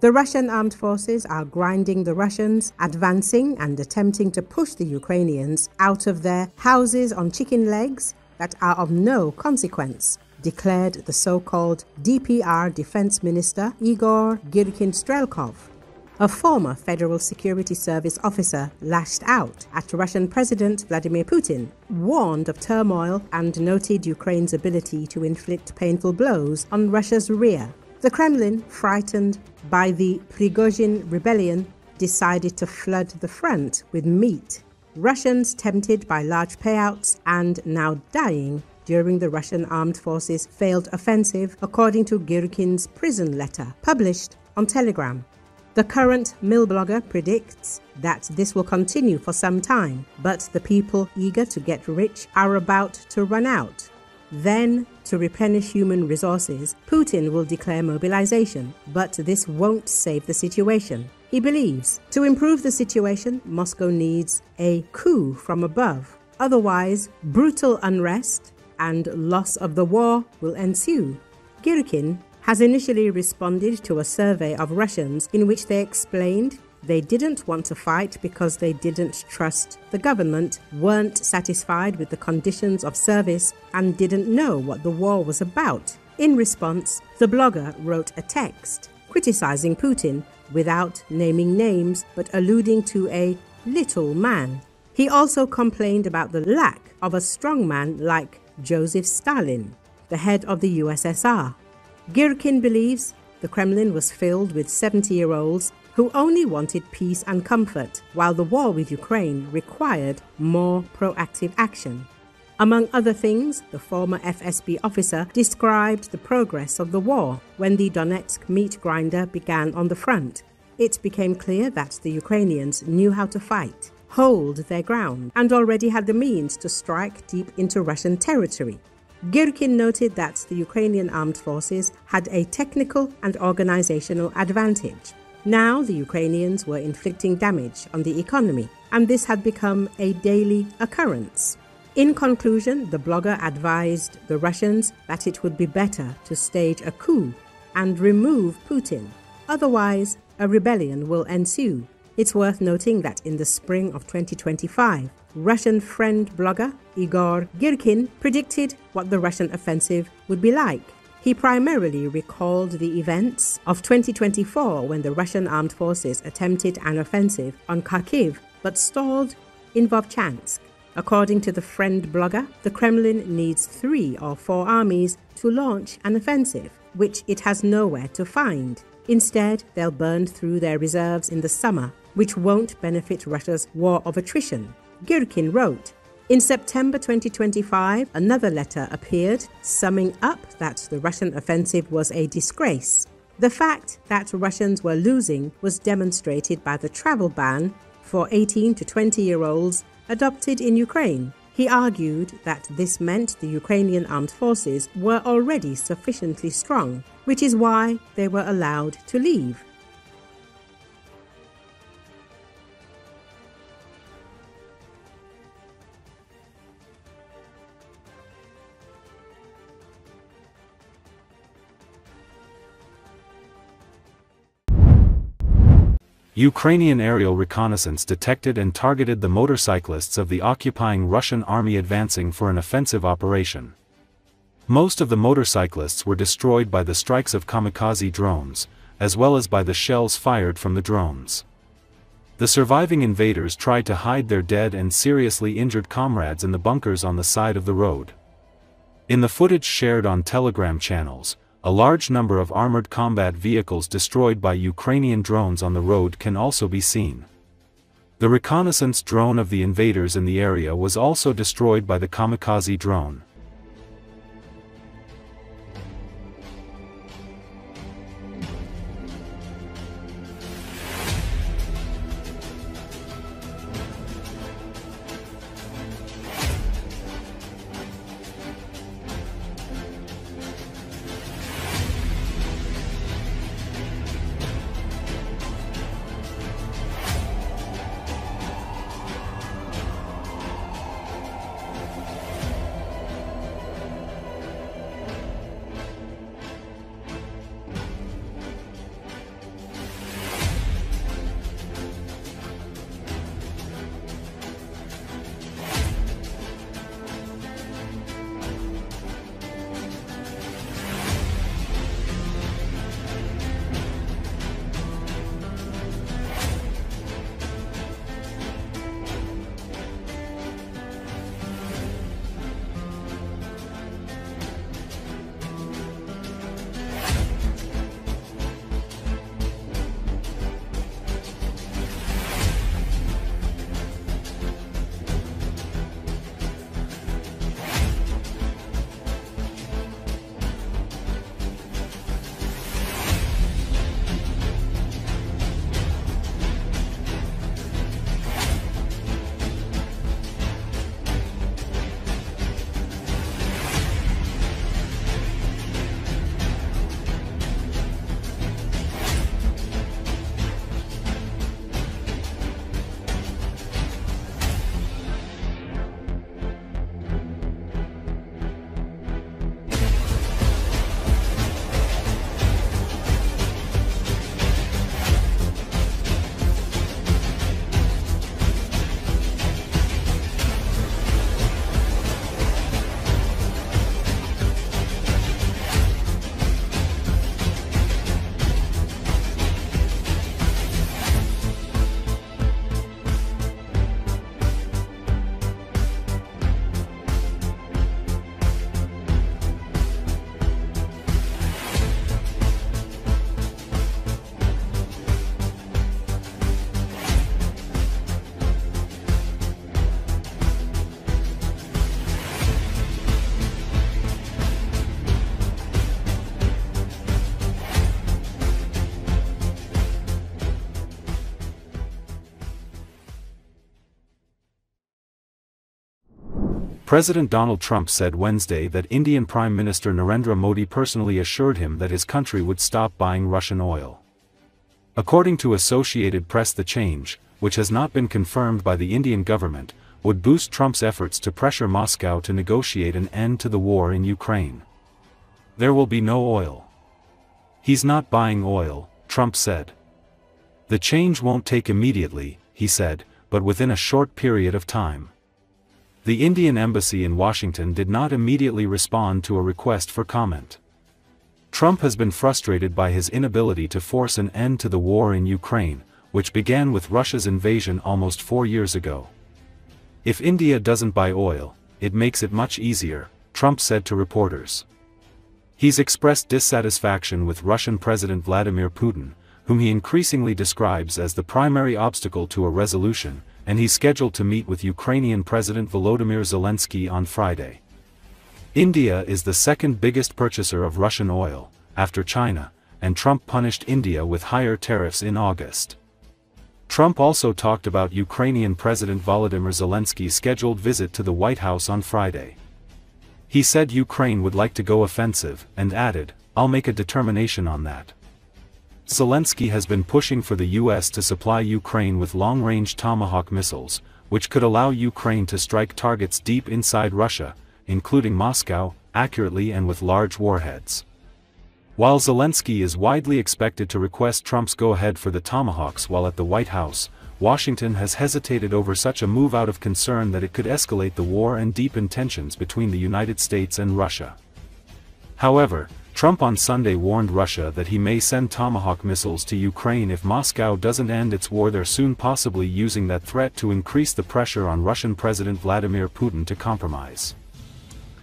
The Russian armed forces are grinding the Russians, advancing and attempting to push the Ukrainians out of their houses on chicken legs that are of no consequence, declared the so-called DPR Defense Minister Igor Girkin Strelkov. A former Federal Security Service officer lashed out at Russian President Vladimir Putin, warned of turmoil and noted Ukraine's ability to inflict painful blows on Russia's rear. The Kremlin, frightened by the Prigozhin rebellion, decided to flood the front with meat. Russians tempted by large payouts and now dying during the Russian armed forces' failed offensive, according to Girkin's prison letter, published on Telegram. The current mill blogger predicts that this will continue for some time, but the people eager to get rich are about to run out. Then, to replenish human resources, Putin will declare mobilization, but this won't save the situation. He believes to improve the situation, Moscow needs a coup from above. Otherwise, brutal unrest and loss of the war will ensue. Girkin has initially responded to a survey of Russians in which they explained they didn't want to fight because they didn't trust the government, weren't satisfied with the conditions of service, and didn't know what the war was about. In response, the blogger wrote a text criticizing Putin without naming names but alluding to a little man. He also complained about the lack of a strongman like Joseph Stalin, the head of the USSR. Girkin believes the Kremlin was filled with 70-year-olds who only wanted peace and comfort, while the war with Ukraine required more proactive action. Among other things, the former FSB officer described the progress of the war when the Donetsk meat grinder began on the front. It became clear that the Ukrainians knew how to fight, hold their ground, and already had the means to strike deep into Russian territory. Girkin noted that the Ukrainian armed forces had a technical and organizational advantage. Now the Ukrainians were inflicting damage on the economy, and this had become a daily occurrence. In conclusion, the blogger advised the Russians that it would be better to stage a coup and remove Putin. Otherwise, a rebellion will ensue. It's worth noting that in the spring of 2025, Russian friend blogger Igor Girkin predicted what the Russian offensive would be like. He primarily recalled the events of 2024 when the Russian armed forces attempted an offensive on Kharkiv but stalled in Vovchansk. According to the friend blogger, the Kremlin needs 3 or 4 armies to launch an offensive, which it has nowhere to find. Instead, they'll burn through their reserves in the summer, which won't benefit Russia's war of attrition. Girkin wrote, in September 2025, another letter appeared summing up that the Russian offensive was a disgrace. The fact that Russians were losing was demonstrated by the travel ban for 18 to 20-year-olds adopted in Ukraine. He argued that this meant the Ukrainian armed forces were already sufficiently strong, which is why they were allowed to leave. Ukrainian aerial reconnaissance detected and targeted the motorcyclists of the occupying Russian army advancing for an offensive operation. Most of the motorcyclists were destroyed by the strikes of kamikaze drones, as well as by the shells fired from the drones. The surviving invaders tried to hide their dead and seriously injured comrades in the bunkers on the side of the road. In the footage shared on Telegram channels, a large number of armored combat vehicles destroyed by Ukrainian drones on the road can also be seen. The reconnaissance drone of the invaders in the area was also destroyed by the kamikaze drone. President Donald Trump said Wednesday that Indian Prime Minister Narendra Modi personally assured him that his country would stop buying Russian oil. According to Associated Press, the change, which has not been confirmed by the Indian government, would boost Trump's efforts to pressure Moscow to negotiate an end to the war in Ukraine. There will be no oil. He's not buying oil, Trump said. The change won't take immediately, he said, but within a short period of time. The Indian embassy in Washington did not immediately respond to a request for comment. Trump has been frustrated by his inability to force an end to the war in Ukraine, which began with Russia's invasion almost 4 years ago. If India doesn't buy oil, it makes it much easier, Trump said to reporters. He's expressed dissatisfaction with Russian President Vladimir Putin, whom he increasingly describes as the primary obstacle to a resolution, and he's scheduled to meet with Ukrainian President Volodymyr Zelensky on Friday. India is the second biggest purchaser of Russian oil, after China, and Trump punished India with higher tariffs in August. Trump also talked about Ukrainian President Volodymyr Zelensky's scheduled visit to the White House on Friday. He said Ukraine would like to go offensive, and added, "I'll make a determination on that." Zelensky has been pushing for the U.S. to supply Ukraine with long-range Tomahawk missiles, which could allow Ukraine to strike targets deep inside Russia, including Moscow, accurately and with large warheads. While Zelensky is widely expected to request Trump's go-ahead for the Tomahawks while at the White House, Washington has hesitated over such a move out of concern that it could escalate the war and deepen tensions between the United States and Russia. However, Trump on Sunday warned Russia that he may send Tomahawk missiles to Ukraine if Moscow doesn't end its war there soon, possibly using that threat to increase the pressure on Russian President Vladimir Putin to compromise.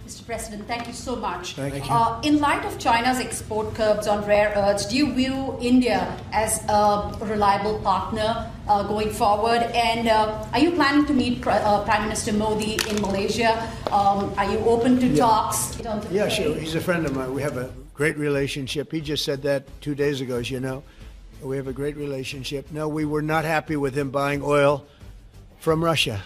Mr. President, thank you so much. Thank you. In light of China's export curbs on rare earths, do you view India as a reliable partner going forward? And are you planning to meet Prime Minister Modi in Malaysia? Are you open to talks? Yeah, sure. He's a friend of mine. We have a great relationship. He just said that 2 days ago, as you know. We have a great relationship. No, we were not happy with him buying oil from Russia.